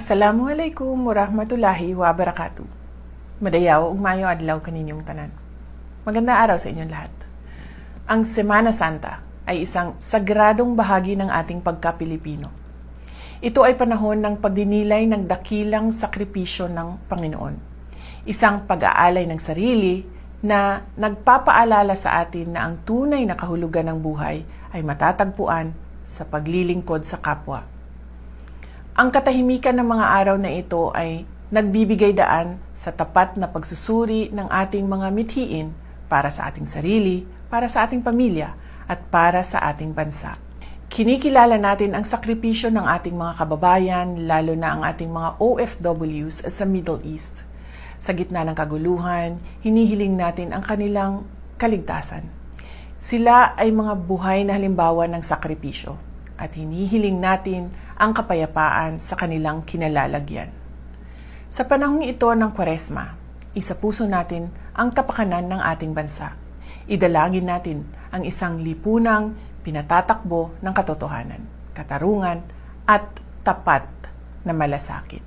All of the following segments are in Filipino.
Assalamualaikum warahmatullahi wabarakatuh. Madayaw ug maayo adlaw kaninyong tanan. Magandang araw sa inyong lahat. Ang Semana Santa ay isang sagradong bahagi ng ating pagka-Pilipino. Ito ay panahon ng pagdinilay ng dakilang sakripisyo ng Panginoon. Isang pag-aalay ng sarili na nagpapaalala sa atin na ang tunay na kahulugan ng buhay ay matatagpuan sa paglilingkod sa kapwa. Ang katahimikan ng mga araw na ito ay nagbibigay daan sa tapat na pagsusuri ng ating mga mithiin para sa ating sarili, para sa ating pamilya, at para sa ating bansa. Kinikilala natin ang sakripisyo ng ating mga kababayan, lalo na ang ating mga OFWs sa Middle East. Sa gitna ng kaguluhan, hinihiling natin ang kanilang kaligtasan. Sila ay mga buhay na halimbawa ng sakripisyo at hinihiling natin ang kapayapaan sa kanilang kinalalagyan. Sa panahong ito ng Kwaresma, isapuso natin ang kapakanan ng ating bansa. Idalangin natin ang isang lipunang pinatatakbo ng katotohanan, katarungan at tapat na malasakit.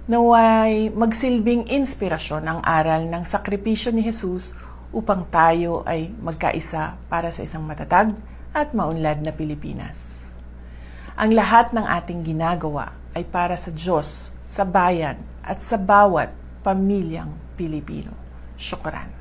Naway magsilbing inspirasyon ang aral ng sakripisyo ni Jesus upang tayo ay magkaisa para sa isang matatag at maunlad na Pilipinas. Ang lahat ng ating ginagawa ay para sa Diyos, sa bayan, at sa bawat pamilyang Pilipino. Syukran.